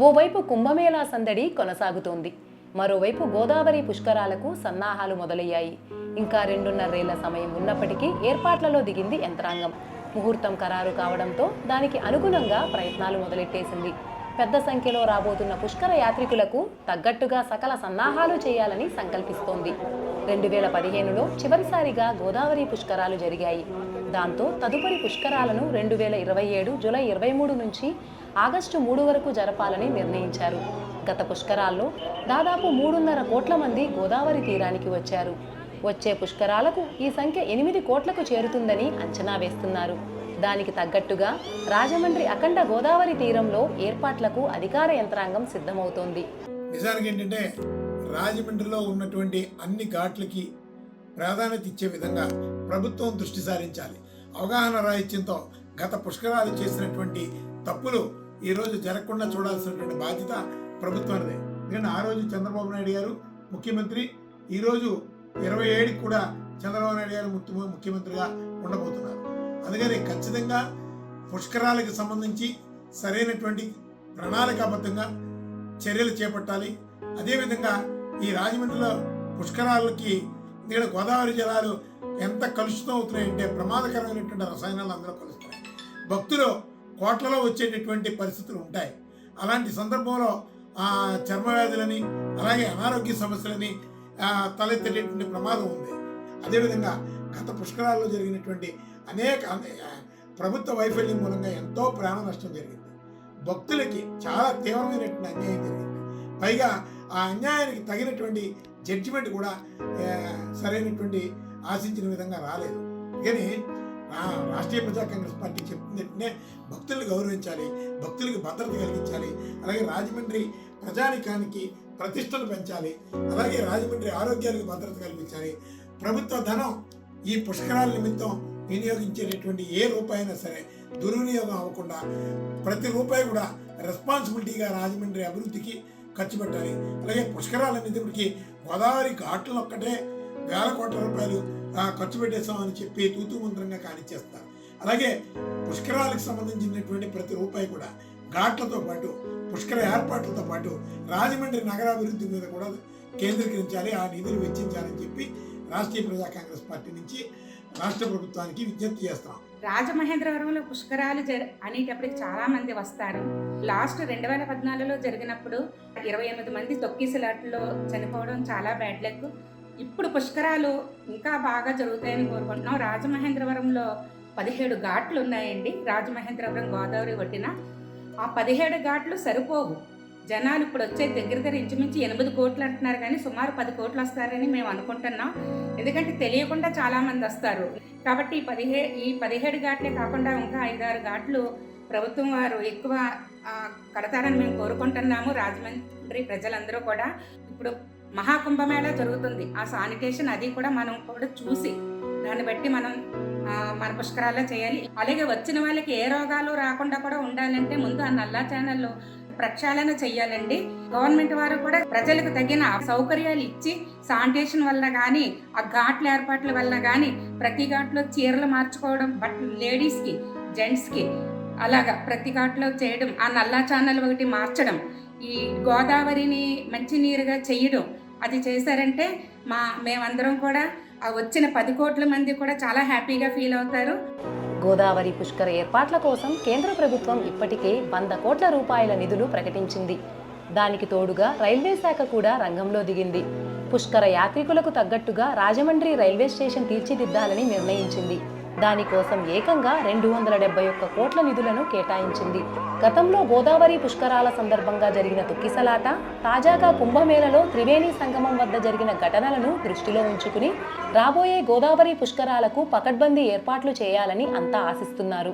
ఓవైపు కుంభమేళా సందడి కొనసాగుతోంది. మరోవైపు గోదావరి పుష్కరాలకు సన్నాహాలు మొదలయ్యాయి. ఇంకా 2.5 ఏళ్ల సమయం ఉన్నప్పటికీ ఏర్పాట్లలో దిగింది యంత్రాంగం. ముహూర్తం ఖరారు కావడంతో దానికి అనుగుణంగా ప్రయత్నాలు మొదలెట్టేసింది. పెద్ద సంఖ్యలో రాబోతున్న పుష్కర యాత్రికులకు తగ్గట్టుగా సకల సన్నాహాలు చేయాలని సంకల్పిస్తోంది. 2015లో చివరిసారిగా గోదావరి పుష్కరాలు జరిగాయి. దాంతో తదుపరి పుష్కరాలను 2027 జూలై 23 నుంచి ఆగస్టు 3 వరకు జరపాలని నిర్ణయించారు. గత పుష్కరాల్లో దాదాపు 3.5 కోట్ల మంది గోదావరి తీరానికి వచ్చారు. వచ్చే పుష్కరాలకు ఈ సంఖ్య 8 కోట్లకు చేరుతుందని అంచనా వేస్తున్నారు. దానికి తగ్గట్టుగా రాజమండ్రి అఖండ గోదావరి తీరంలో ఏర్పాట్లకు అధికార యంత్రాంగం సిద్ధమవుతోంది. నిజానికి ఏంటంటే రాజమండ్రిలో ఉన్నటువంటి అన్ని ఘాట్లకి ప్రాధాన్యత ఇచ్చే విధంగా ప్రభుత్వం దృష్టి సారించాలి. అవగాహన రాహిత్యంతో గత పుష్కరాలు చేసినటువంటి తప్పులు ఈరోజు జరగకుండా చూడాల్సినటువంటి బాధ్యత ప్రభుత్వానిదే. ఎందుకంటే ఆ రోజు చంద్రబాబు నాయుడు గారు ముఖ్యమంత్రి, ఈరోజు 27కి కూడా చంద్రబాబు నాయుడు గారు ముఖ్యమంత్రిగా ఉండబోతున్నారు. అందుకని ఖచ్చితంగా పుష్కరాలకు సంబంధించి సరైనటువంటి ప్రణాళికాబద్ధంగా చర్యలు చేపట్టాలి. అదేవిధంగా ఈ రాజమండ్రిలో పుష్కరాలకి ఇక్కడ గోదావరి జలాలు ఎంత కలుషితం అవుతున్నాయంటే ప్రమాదకరమైనటువంటి రసాయనాలు అందులో కలుస్తున్నాయి. భక్తులు కోట్లలో వచ్చేటటువంటి పరిస్థితులు ఉంటాయి. అలాంటి సందర్భంలో చర్మ వ్యాధులని అలాగే అనారోగ్య సమస్యలని తలెత్తేటటువంటి ప్రమాదం ఉంది. అదేవిధంగా గత పుష్కరాల్లో జరిగినటువంటి అనేక ప్రభుత్వ వైఫల్యం మూలంగా ఎంతో ప్రాణ నష్టం జరిగింది. భక్తులకి చాలా తీవ్రమైనటువంటి అన్యాయం జరిగింది. పైగా ఆ అన్యాయానికి తగినటువంటి జడ్జిమెంట్ కూడా సరైనటువంటి ఆశించిన విధంగా రాలేదు. కానీ రాష్ట్రీయ ప్రజా కాంగ్రెస్ పార్టీ చెప్తుందంటే భక్తులను గౌరవించాలి, భక్తులకి భద్రత కలిగించాలి, అలాగే రాజమండ్రి ప్రజానికానికి ప్రతిష్టను పెంచాలి, అలాగే రాజమండ్రి ఆరోగ్యానికి భద్రత కల్పించాలి. ప్రభుత్వ ధనం ఈ పుష్కరాల నిమిత్తం వినియోగించేటటువంటి ఏ రూపాయి అయినా సరే దుర్వినియోగం అవ్వకుండా ప్రతి రూపాయి కూడా రెస్పాన్సిబిలిటీగా రాజమండ్రి అభివృద్ధికి ఖర్చు పెట్టాలి. అలాగే పుష్కరాల నిధులకి గోదావరి ఘాట్లను ఒక్కటే 1000 కోట్ల రూపాయలు ఖర్చు పెట్టేస్తామని చెప్పి తూతూ మంత్రంగా కానిచ్చేస్తారు. అలాగే పుష్కరాలకు సంబంధించినటువంటి ప్రతి రూపాయి కూడా ఘాట్లతో పాటు పుష్కర ఏర్పాట్లతో పాటు రాజమండ్రి నగరాభివృద్ధి మీద కూడా కేంద్రీకరించాలి, ఆ నిధులు వెచ్చించాలని చెప్పి రాష్ట్రీయ ప్రజా కాంగ్రెస్ పార్టీ నుంచి రాష్ట్ర ప్రభుత్వానికి విజ్ఞప్తి చేస్తాం. రాజమహేంద్రవరంలో పుష్కరాలు అనేటప్పటికి చాలా మంది వస్తారు. లాస్ట్ 2014లో జరిగినప్పుడు 28 మంది తొక్కిసలాట్లో చనిపోవడం చాలా బ్యాడ్ లక్. ఇప్పుడు పుష్కరాలు ఇంకా బాగా జరుగుతాయని కోరుకుంటున్నాం. రాజమహేంద్రవరంలో 17 ఘాట్లు ఉన్నాయండి. రాజమహేంద్రవరం గోదావరి ఒడ్డున ఆ 17 ఘాట్లు సరిపోవు. జనాలు ఇప్పుడు వచ్చే దగ్గర ఇంచుమించి 8 కోట్లు అంటున్నారు, కానీ సుమారు 10 కోట్లు వస్తారని మేము అనుకుంటున్నాం. ఎందుకంటే తెలియకుండా చాలామంది వస్తారు. కాబట్టి ఈ 17 ఘాట్లే కాకుండా ఇంకా 5-6 ఘాట్లు ప్రభుత్వం వారు ఎక్కువ కడతారని మేము కోరుకుంటున్నాము. రాజమండ్రి ప్రజలందరూ కూడా ఇప్పుడు మహాకుంభమేళా జరుగుతుంది. ఆ శానిటేషన్ అది కూడా మనం కూడా చూసి దాన్ని బట్టి మనం మన పుష్కరాల్లో చేయాలి. అలాగే వచ్చిన వాళ్ళకి ఏ రోగాలు రాకుండా కూడా ఉండాలంటే ముందు ఆ నల్లా ఛానల్లో ప్రక్షాళన చెయ్యాలండి. గవర్నమెంట్ వారు కూడా ప్రజలకు తగిన సౌకర్యాలు ఇచ్చి శానిటేషన్ వల్ల కానీ ఆ ఘాట్ల ఏర్పాట్ల వల్ల కానీ ప్రతి ఘాట్లో చీరలు మార్చుకోవడం, లేడీస్కి జెంట్స్కి అలాగా ప్రతి ఘాట్లో చేయడం, ఆ నల్లా ఛానల్ ఒకటి మార్చడం, ఈ గోదావరిని మంచినీరుగా చేయడం, అది చేశారంటే మేమందరం కూడా వచ్చిన 10 కోట్ల మంది కూడా చాలా హ్యాపీగా ఫీల్ అవుతారు. గోదావరి పుష్కర ఏర్పాట్ల కోసం కేంద్ర ప్రభుత్వం ఇప్పటికే 100 కోట్ల రూపాయల నిధులు ప్రకటించింది. దానికి తోడుగా రైల్వే శాఖ కూడా రంగంలో దిగింది. పుష్కర యాత్రికులకు తగ్గట్టుగా రాజమండ్రి రైల్వే స్టేషన్ తీర్చిదిద్దాలని నిర్ణయించింది. దానికోసం ఏకంగా 271 కోట్ల నిధులను కేటాయించింది. గతంలో గోదావరి పుష్కరాల సందర్భంగా జరిగిన తొక్కిసలాట, తాజాగా కుంభమేళలో త్రివేణి సంగమం వద్ద జరిగిన ఘటనలను దృష్టిలో ఉంచుకుని రాబోయే గోదావరి పుష్కరాలకు పకడ్బందీ ఏర్పాట్లు చేయాలని అంతా ఆశిస్తున్నారు.